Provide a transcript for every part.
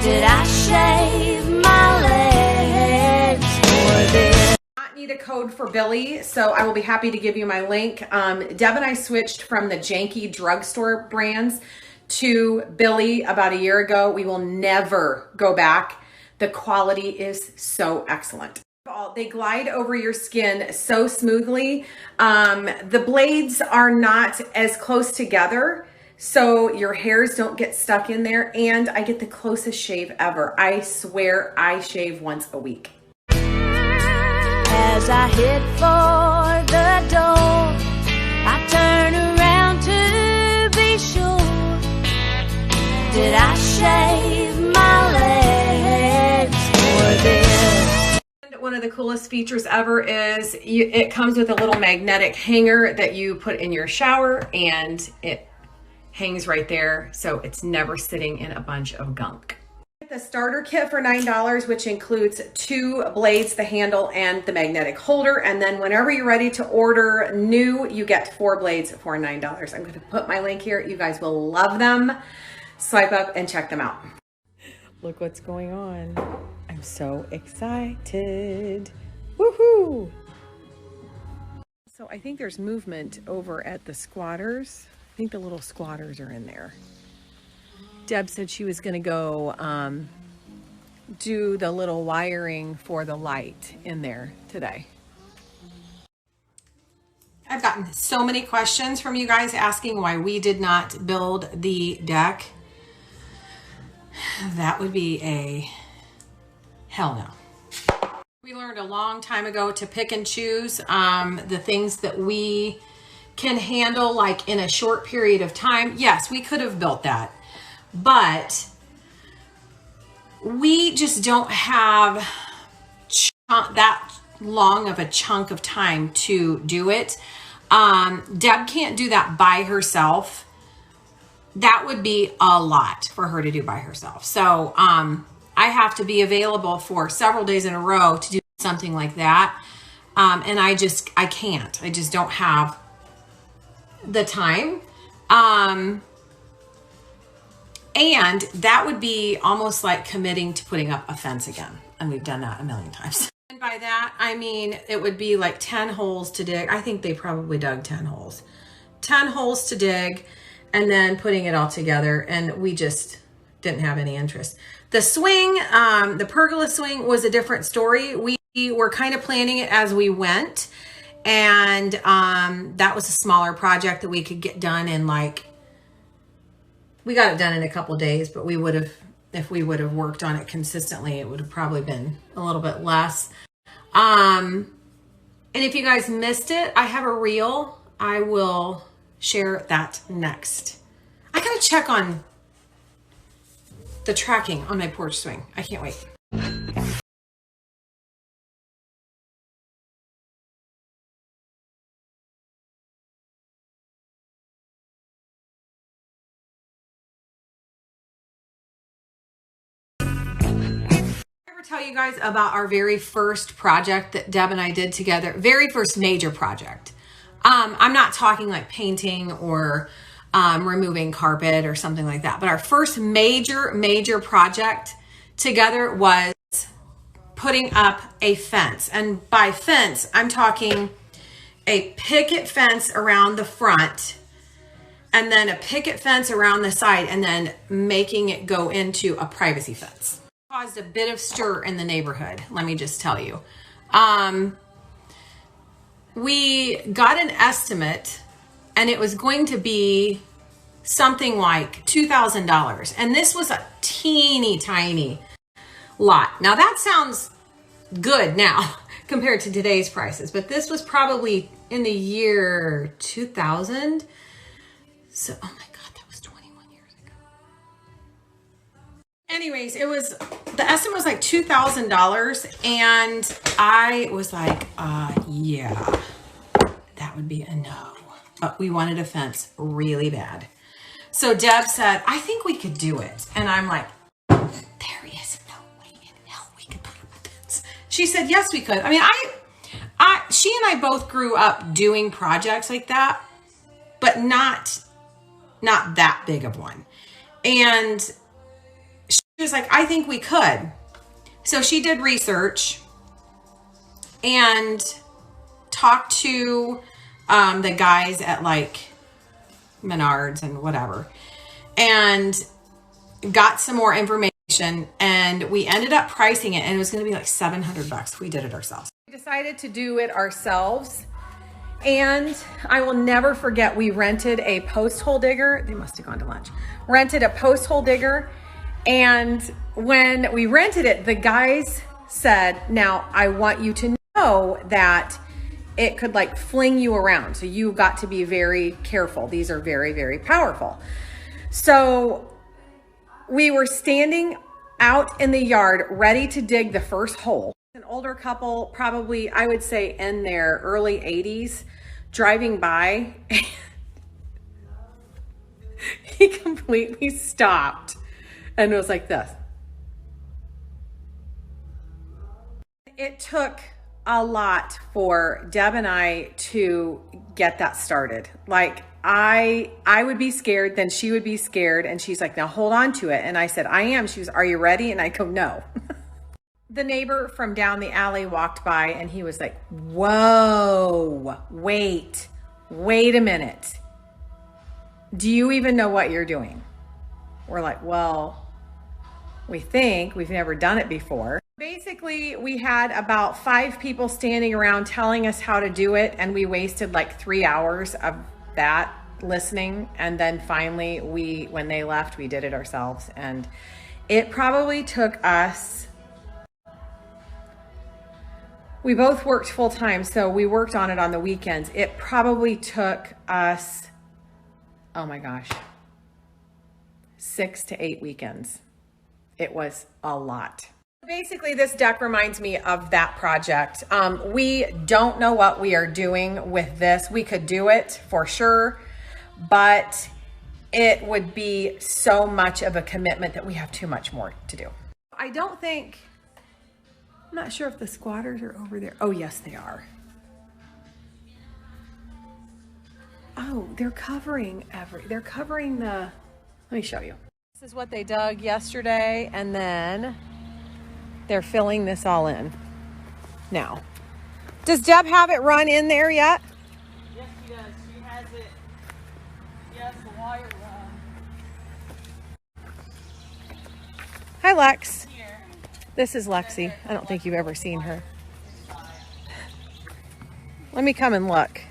Did I shave my legs for this? I need a code for Billy, so I will be happy to give you my link. Deb and I switched from the janky drugstore brands to Billy about a year ago. We will never go back. The quality is so excellent. They glide over your skin so smoothly. The blades are not as close together, so your hairs don't get stuck in there, and I get the closest shave ever. I swear I shave once a week. As I head for the door, I turn around to be sure. Did I shave my legs for this? One of the coolest features ever is it comes with a little magnetic hanger that you put in your shower, and it hangs right there, so it's never sitting in a bunch of gunk. The starter kit for $9, which includes 2 blades, the handle and the magnetic holder, and then whenever you're ready to order new, you get 4 blades for $9. I'm going to put my link here. You guys will love them. Swipe up and check them out. Look what's going on. I'm so excited. Woohoo! So I think there's movement over at the squatters. I think the little squatters are in there. Deb said she was going to go do the little wiring for the light in there today. I've gotten so many questions from you guys asking why we did not build the deck. That would be a hell no. We learned a long time ago to pick and choose the things that we can handle, like in a short period of time. Yes, we could have built that, but we just don't have that long of a chunk of time to do it. Deb can't do that by herself. That would be a lot for her to do by herself. So I have to be available for several days in a row to do something like that. And I can't. I just don't have the time. And that would be almost like committing to putting up a fence again. And we've done that a million times. And by that, I mean, it would be like 10 holes to dig. I think they probably dug 10 holes. 10 holes to dig and then putting it all together. And we just didn't have any interest. The swing, the pergola swing was a different story. We were kind of planning it as we went. And that was a smaller project that we could get done in we got it done in a couple of days, but we would have, if we would have worked on it consistently, it would have probably been a little bit less. And if you guys missed it, I have a reel. I will share that next. I gotta check on the tracking on my porch swing. I can't wait. Tell you guys about our very first project that Deb and I did together. Very first major project. I'm not talking like painting or removing carpet or something like that, but our first major project together was putting up a fence. And by fence, I'm talking a picket fence around the front and then a picket fence around the side, and then making it go into a privacy fence. Caused a bit of stir in the neighborhood, let me just tell you. We got an estimate, and it was going to be something like $2,000, and this was a teeny tiny lot. Now that sounds good now compared to today's prices, but this was probably in the year 2000. So, oh my God, that was 21 years ago. Anyways, the estimate was like $2,000, and I was like, yeah, that would be a no. But we wanted a fence really bad. So Deb said, I think we could do it. And I'm like, there is no way in hell we could put up a fence. She said, yes, we could. I mean, she and I both grew up doing projects like that, but not that big of one. And she She was like, I think we could. So she did research and talked to the guys at like Menards and whatever, and got some more information, and we ended up pricing it, and it was going to be like $700. We did it ourselves. We decided to do it ourselves, and I will never forget, we rented a post hole digger. They must have gone to lunch. Rented a post hole digger, and when we rented it, the guys said, now I want you to know that it could like fling you around. So you got to be very careful. These are very, very powerful. So we were standing out in the yard ready to dig the first hole. An older couple, probably I would say in their early 80s, driving by. He completely stopped and was like this. It took a lot for Deb and I to get that started. Like I would be scared, then she would be scared, and she's like, now hold on to it. And I said, I am. She was, are you ready? And I go, no. The neighbor from down the alley walked by, and he was like, whoa, wait a minute. Do you even know what you're doing? We're like, well, we think. We've never done it before. Basically, we had about 5 people standing around telling us how to do it, and we wasted like 3 hours of that listening. And then finally, when they left, we did it ourselves. And it probably took us, we both worked full time, so we worked on it on the weekends. It probably took us, oh my gosh, 6 to 8 weekends. It was a lot. Basically, this deck reminds me of that project. We don't know what we are doing with this. We could do it for sure, but it would be so much of a commitment that we have too much more to do. I'm not sure if the squatters are over there. Oh, yes, they are. Oh, they're covering the, let me show you. This is what they dug yesterday, and then they're filling this all in now. Does Deb have it run in there yet? Yes, she does. She has it. She has the wire run. Hi, Lex. Here. This is Lexi. I don't think you've ever seen her. Let me come and look.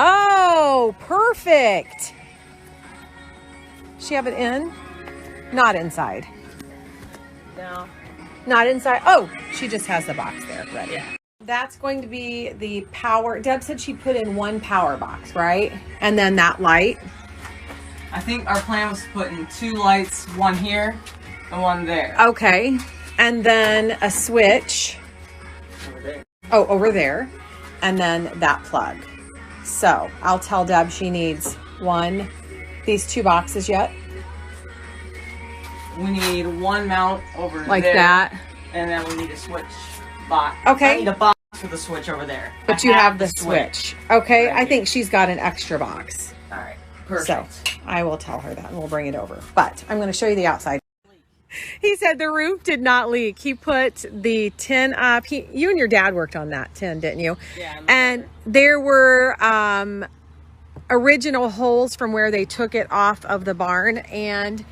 Oh, perfect. She have it in? Not inside. No. Not inside. Oh, she just has the box there ready. Yeah. That's going to be the power. Deb said she put in 1 power box, right? And then that light. I think our plan was to put in 2 lights, one here and one there. Okay. And then a switch. Over there. Oh, over there. And then that plug. So I'll tell Deb she needs these 2 boxes yet. We need 1 mount over like there. That. And then we need a switch box. Okay. I need a box for the switch over there. But you have the switch. Okay. Right I think she's got an extra box. All right. Perfect. So I will tell her that and we'll bring it over. But I'm going to show you the outside. He said the roof did not leak. He put the tin up. You and your dad worked on that tin, didn't you? Yeah. And there were original holes from where they took it off of the barn, and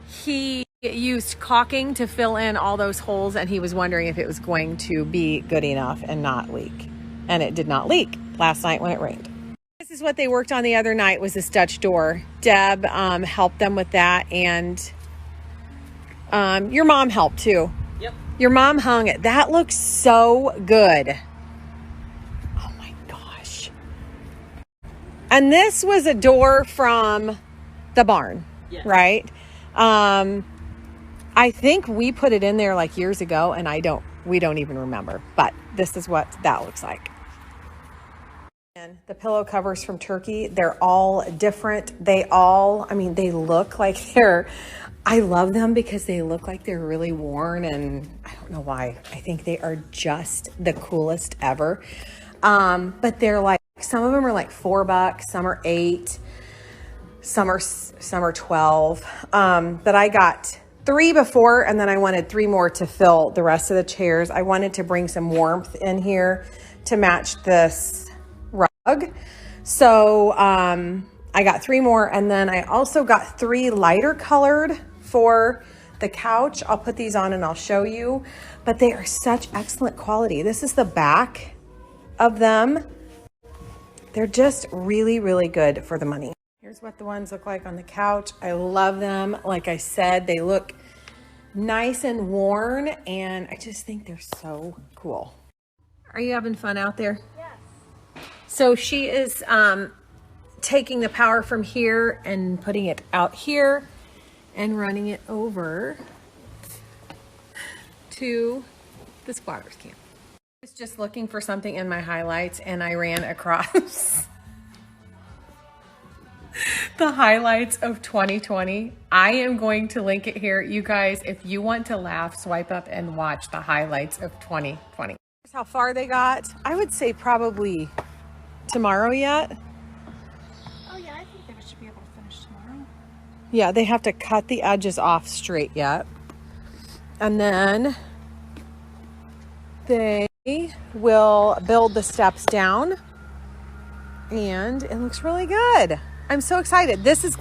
he used caulking to fill in all those holes, and he was wondering if it was going to be good enough and not leak. And it did not leak last night when it rained. This is what they worked on the other night, was this Dutch door. Deb helped them with that, and your mom helped too. Yep. Your mom hung it. That looks so good. Oh my gosh. And this was a door from the barn, Yes. right? I think we put it in there like years ago, and we don't even remember, but this is what that looks like. And the pillow covers from Turkey, they're all different. They look like I love them because they look like they're really worn, and I don't know why. I think they are just the coolest ever. But they're like some of them are like $4, some are $8, some are 12. But I got 3 before, and then I wanted 3 more to fill the rest of the chairs. I wanted to bring some warmth in here to match this rug. So I got 3 more, and then I also got 3 lighter colored for the couch. I'll put these on and I'll show you, but they are such excellent quality. This is the back of them. They're just really, really good for the money. Here's what the ones look like on the couch. I love them. Like I said, they look nice and worn, and I just think they're so cool. Are you having fun out there? Yes. So she is taking the power from here and putting it out here and running it over to the squatters camp. I was just looking for something in my highlights, and I ran across the highlights of 2020. I am going to link it here. You guys, if you want to laugh, swipe up and watch the highlights of 2020. Here's how far they got. I would say probably tomorrow yet. Oh yeah, I think they should be able to finish tomorrow. Yeah, they have to cut the edges off straight yet. And then they will build the steps down, and it looks really good. I'm so excited. This has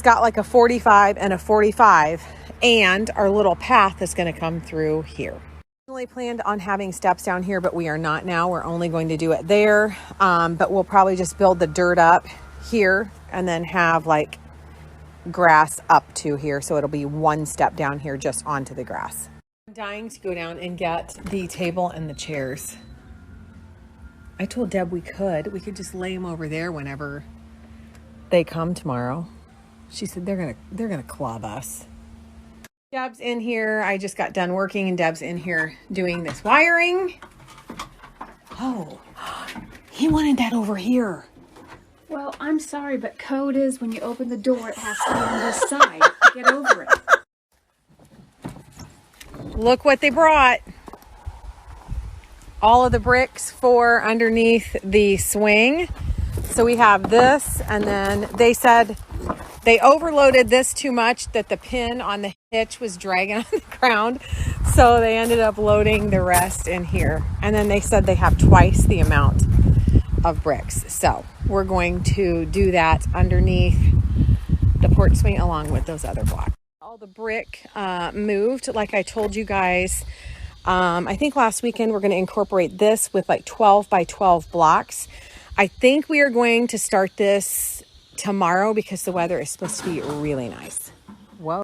got like a 45 and a 45, and our little path is going to come through here. Originally planned on having steps down here, but we are not now. We're only going to do it there. But we'll probably just build the dirt up here and then have like grass up to here. So it'll be 1 step down here just onto the grass. I'm dying to go down and get the table and the chairs. I told Deb we could just lay them over there whenever they come tomorrow. She said they're gonna club us. Deb's in here. I just got done working, and Deb's in here doing this wiring. Oh, he wanted that over here. Well, I'm sorry, but code is when you open the door, it has to be on this side. Get over it. Look what they brought. All of the bricks for underneath the swing. So we have this, and then they said they overloaded this too much, that the pin on the hitch was dragging on the ground. So they ended up loading the rest in here. And then they said they have twice the amount of bricks. So we're going to do that underneath the porch swing along with those other blocks. All the brick moved, like I told you guys. I think last weekend we're going to incorporate this with like 12 by 12 blocks. I think we are going to start this tomorrow because the weather is supposed to be really nice. Whoa.